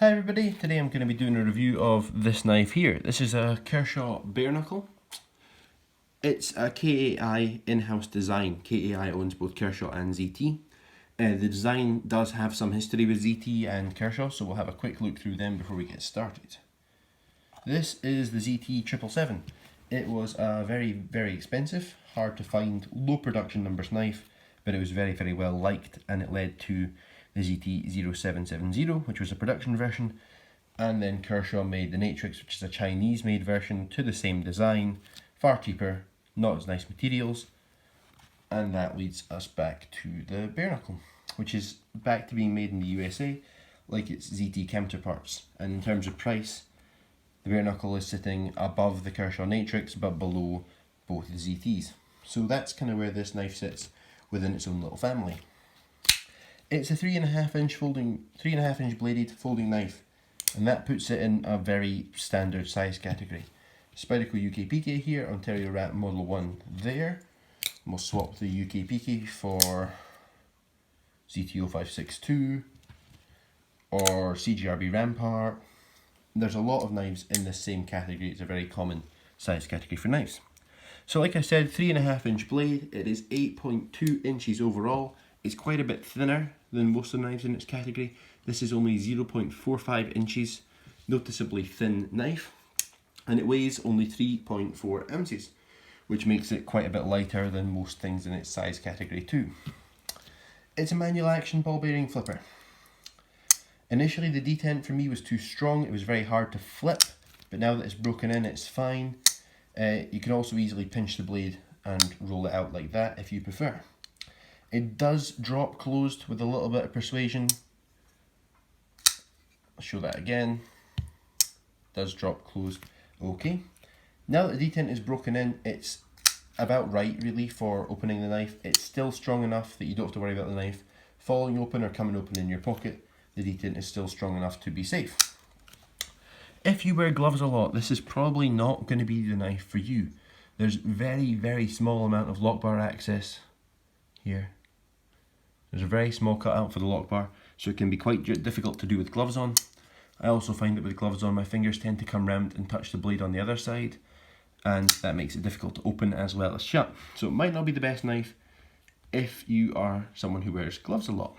Hi everybody, today I'm going to be doing a review of this knife here. This is a Kershaw Barenuckle. It's a KAI in-house design. KAI owns both Kershaw and ZT. The design does have some history with ZT and Kershaw, so we'll have a quick look through them before we get started. This is the ZT 777. It was a very expensive, hard to find, low production numbers knife, but it was very well liked, and it led to the ZT 0770, which was a production version, and then Kershaw made the Natrix, which is a Chinese made version to the same design, far cheaper, not as nice materials, and that leads us back to the Barenuckle, which is back to being made in the USA like its ZT counterparts. And in terms of price, the Barenuckle is sitting above the Kershaw Natrix but below both the ZTs. So that's kind of where this knife sits within its own little family. It's a 3.5 inch bladed folding knife, and that puts it in a very standard size category. Spyderco UK PK here, Ontario Rat Model 1 there. We'll swap the UK PK for ZT0562 or CGRB Rampart. There's a lot of knives in this same category. It's a very common size category for knives. So like I said, 3.5 inch blade. It is 8.2 inches overall. It's quite a bit thinner than most of the knives in its category. This is only 0.45 inches, noticeably thin knife, and it weighs only 3.4 ounces, which makes it quite a bit lighter than most things in its size category too. It's a manual action ball bearing flipper. Initially the detent for me was too strong, it was very hard to flip, but now that it's broken in, it's fine. You can also easily pinch the blade and roll it out like that if you prefer. It does drop closed with a little bit of persuasion. I'll show that again. Does drop closed. Okay. Now that the detent is broken in, it's about right really for opening the knife. It's still strong enough that you don't have to worry about the knife falling open or coming open in your pocket. The detent is still strong enough to be safe. If you wear gloves a lot, this is probably not going to be the knife for you. There's very small amount of lock bar access here. There's a very small cutout for the lock bar, so it can be quite difficult to do with gloves on. I also find that with gloves on, my fingers tend to come round and touch the blade on the other side, and that makes it difficult to open as well as shut. So it might not be the best knife if you are someone who wears gloves a lot.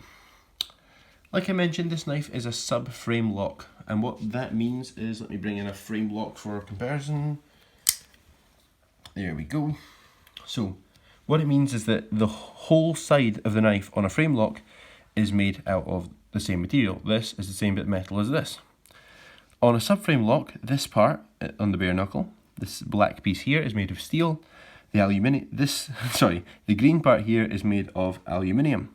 Like I mentioned, this knife is a sub-frame lock, and what that means is, let me bring in a frame lock for comparison. There we go. So what it means is that the whole side of the knife on a frame lock is made out of the same material. This is the same bit of metal as this. On a subframe lock, this part on the Barenuckle, this black piece here, is made of steel. The green part here is made of aluminium.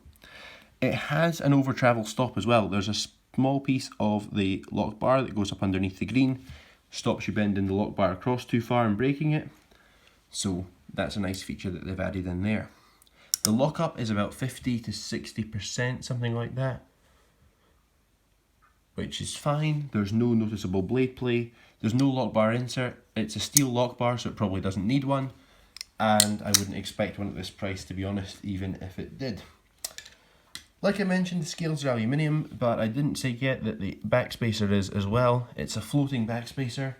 It has an over travel stop as well. There's a small piece of the lock bar that goes up underneath the green, stops you bending the lock bar across too far and breaking it. So that's a nice feature that they've added in there. The lockup is about 50 to 60%, something like that, which is fine. There's no noticeable blade play. There's no lock bar insert. It's a steel lock bar, so it probably doesn't need one, and I wouldn't expect one at this price, to be honest, even if it did. Like I mentioned, the scales are aluminium, but I didn't say yet that the backspacer is as well. It's a floating backspacer.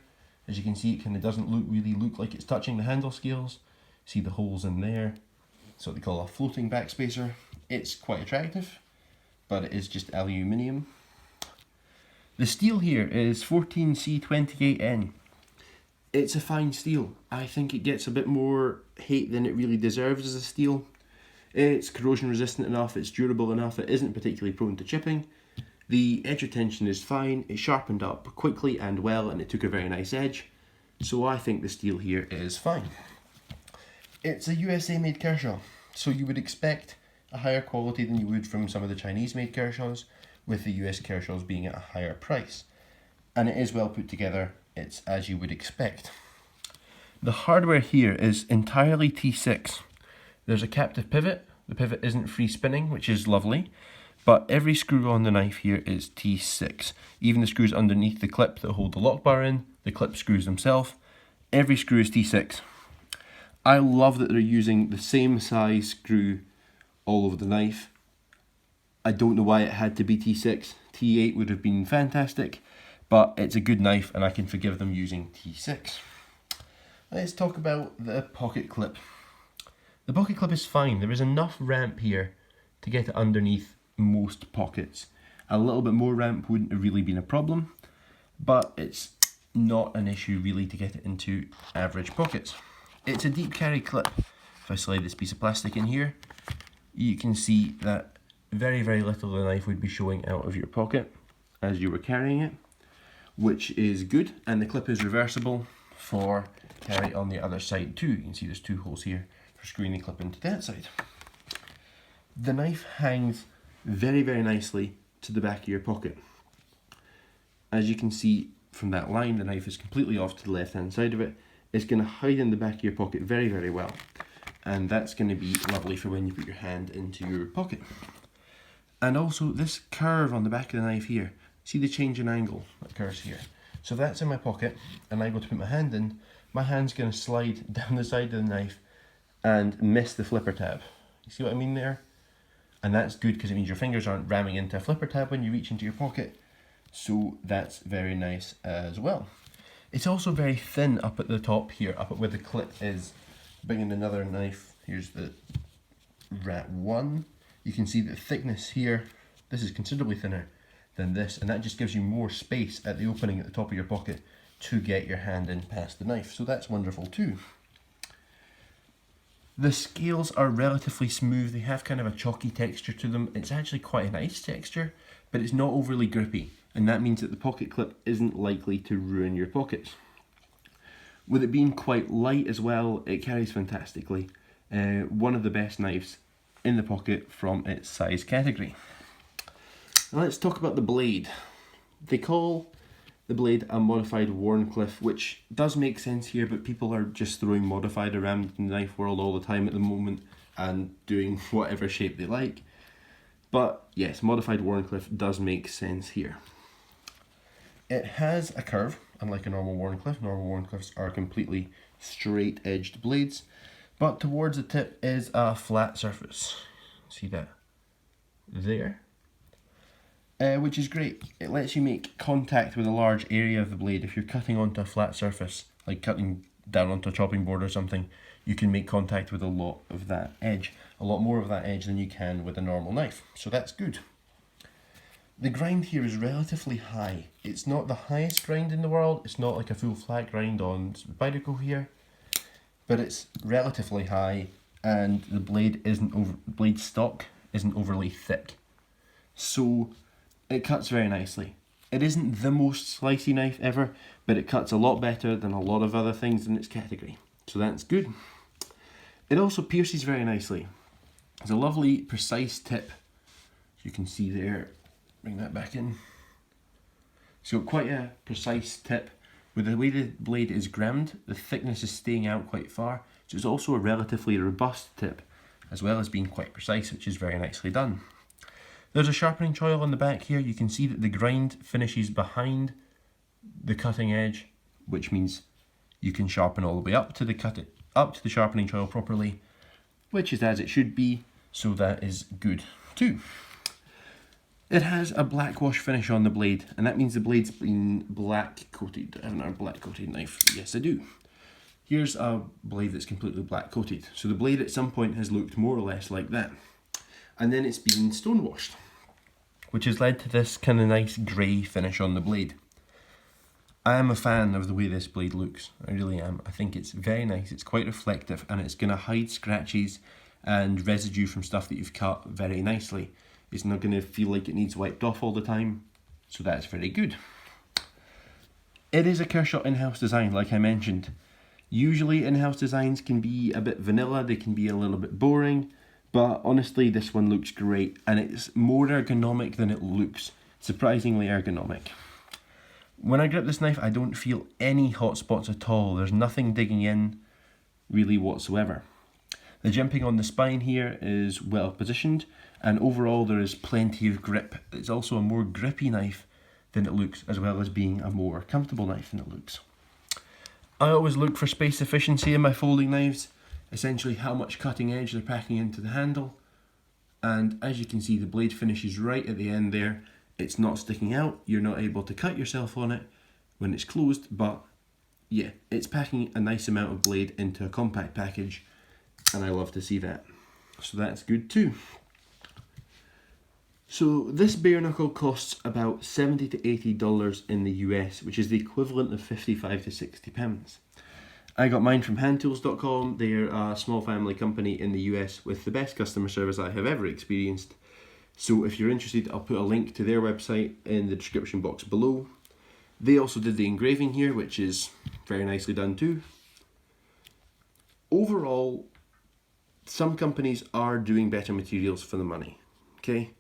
As you can see, it kind of doesn't really look like it's touching the handle scales. See the holes in there. It's what they call a floating backspacer. It's quite attractive, but it is just aluminium. The steel here is 14C28N. It's a fine steel. I think it gets a bit more hate than it really deserves as a steel. It's corrosion resistant enough, it's durable enough, it isn't particularly prone to chipping. The edge retention is fine, it sharpened up quickly and well, and it took a very nice edge. So I think the steel here is fine. It's a USA made Kershaw, so you would expect a higher quality than you would from some of the Chinese made Kershaws, with the US Kershaws being at a higher price. And it is well put together, it's as you would expect. The hardware here is entirely T6. There's a captive pivot. The pivot isn't free spinning, which is lovely, but every screw on the knife here is T6. Even the screws underneath the clip that hold the lock bar in, the clip screws themselves, every screw is T6. I love that they're using the same size screw all over the knife. I don't know why it had to be T6. T8 would have been fantastic, but it's a good knife and I can forgive them using T6. Let's talk about the pocket clip. The pocket clip is fine. There is enough ramp here to get it underneath most pockets. A little bit more ramp wouldn't have really been a problem, but it's not an issue really to get it into average pockets. It's a deep carry clip. If I slide this piece of plastic in here, you can see that very, very little of the knife would be showing out of your pocket as you were carrying it, which is good, and the clip is reversible for carry on the other side too. You can see there's 2 holes here for screwing the clip into that side. The knife hangs very, very nicely to the back of your pocket. As you can see from that line, the knife is completely off to the left hand side of it. It's going to hide in the back of your pocket very, very well, and that's going to be lovely for when you put your hand into your pocket. And also this curve on the back of the knife here, see the change in angle that occurs here. So if that's in my pocket and I go to put my hand in, my hand's going to slide down the side of the knife and miss the flipper tab. You see what I mean there? And that's good because it means your fingers aren't ramming into a flipper tab when you reach into your pocket. So that's very nice as well. It's also very thin up at the top here, up at where the clip is. Bringing another knife, here's the Rat 1. You can see the thickness here, this is considerably thinner than this, and that just gives you more space at the opening at the top of your pocket to get your hand in past the knife, so that's wonderful too. The scales are relatively smooth, they have kind of a chalky texture to them. It's actually quite a nice texture, but it's not overly grippy, and that means that the pocket clip isn't likely to ruin your pockets. With it being quite light as well, it carries fantastically. One of the best knives in the pocket from its size category. Now let's talk about the blade. They call the blade a modified Wharncliffe, which does make sense here, but people are just throwing modified around in the knife world all the time at the moment and doing whatever shape they like. But yes, modified Wharncliffe does make sense here. It has a curve, unlike a normal Wharncliffe. Normal Wharncliffes are completely straight edged blades, but towards the tip is a flat surface. See that there? Which is great. It lets you make contact with a large area of the blade. If you're cutting onto a flat surface, like cutting down onto a chopping board or something, you can make contact with a lot of that edge. A lot more of that edge than you can with a normal knife, so that's good. The grind here is relatively high. It's not the highest grind in the world, it's not like a full flat grind on Barenuckle here, but it's relatively high, and the blade stock isn't overly thick. So it cuts very nicely. It isn't the most slicey knife ever, but it cuts a lot better than a lot of other things in its category. So that's good. It also pierces very nicely. It's a lovely, precise tip. You can see there, bring that back in. So quite a precise tip. With the way the blade is grimmed, the thickness is staying out quite far. So it's also a relatively robust tip, as well as being quite precise, which is very nicely done. There's a sharpening choil on the back here. You can see that the grind finishes behind the cutting edge, which means you can sharpen all the way up to the sharpening choil properly, which is as it should be, so that is good too. It has a black wash finish on the blade, and that means the blade's been black coated. I haven't a black coated knife. Yes, I do. Here's a blade that's completely black coated. So the blade at some point has looked more or less like that. And then it's been stone washed, which has led to this kind of nice grey finish on the blade. I am a fan of the way this blade looks, I really am. I think it's very nice, it's quite reflective, and it's going to hide scratches and residue from stuff that you've cut very nicely. It's not going to feel like it needs wiped off all the time, so that's very good. It is a Kershaw in-house design, like I mentioned. Usually in-house designs can be a bit vanilla, they can be a little bit boring, but honestly this one looks great, and it's more ergonomic than it looks. Surprisingly ergonomic. When I grip this knife, I don't feel any hot spots at all. There's nothing digging in really whatsoever. The jimping on the spine here is well positioned, and overall there is plenty of grip. It's also a more grippy knife than it looks, as well as being a more comfortable knife than it looks. I always look for space efficiency in my folding knives, essentially how much cutting edge they're packing into the handle. And as you can see, the blade finishes right at the end there. It's not sticking out, you're not able to cut yourself on it when it's closed, but yeah, it's packing a nice amount of blade into a compact package, and I love to see that. So that's good too. So this bare knuckle costs about $70 to $80 in the US, which is the equivalent of £55 to £60. I got mine from handtools.com. They're a small family company in the US with the best customer service I have ever experienced. So if you're interested, I'll put a link to their website in the description box below. They also did the engraving here, which is very nicely done too. Overall, some companies are doing better materials for the money, okay?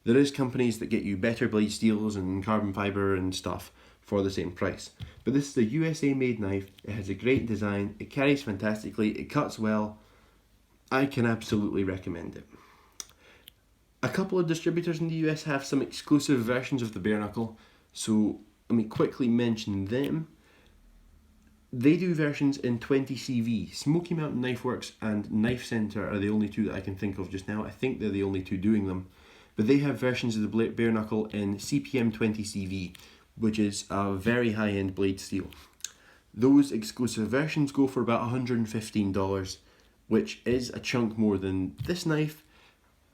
There is companies that get you better blade steels and carbon fibre and stuff for the same price. But this is a USA made knife, it has a great design, it carries fantastically, it cuts well. I can absolutely recommend it. A couple of distributors in the US have some exclusive versions of the bare knuckle, so let me quickly mention them. They do versions in 20CV. Smoky Mountain Knife Works and Knife Centre are the only two that I can think of just now. I think they're the only two doing them. But they have versions of the bare knuckle in CPM 20CV, which is a very high-end blade steel. Those exclusive versions go for about $115, which is a chunk more than this knife,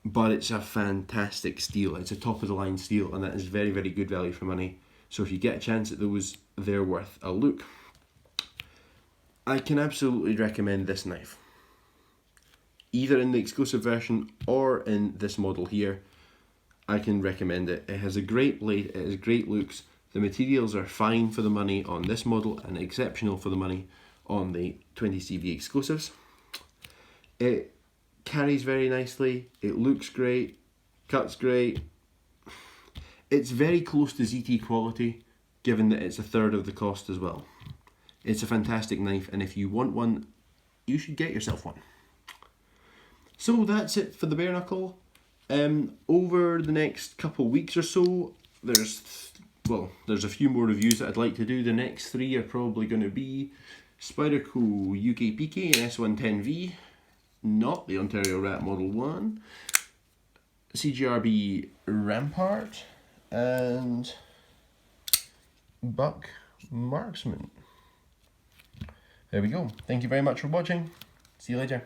but it's a fantastic steel. It's a top-of-the-line steel, and that is very, very good value for money. So if you get a chance at those, they're worth a look. I can absolutely recommend this knife, either in the exclusive version or in this model here. I can recommend it. It has a great blade, it has great looks, the materials are fine for the money on this model and exceptional for the money on the 20CV exclusives. It carries very nicely, it looks great, cuts great. It's very close to ZT quality, given that it's a third of the cost as well. It's a fantastic knife, and if you want one, you should get yourself one. So that's it for the bare knuckle. Over the next couple weeks or so, there's a few more reviews that I'd like to do. The next three are probably going to be Spyderco UK PK and S110V, not the Ontario Rat Model 1, CGRB Rampart, and Buck Marksman. There we go. Thank you very much for watching. See you later.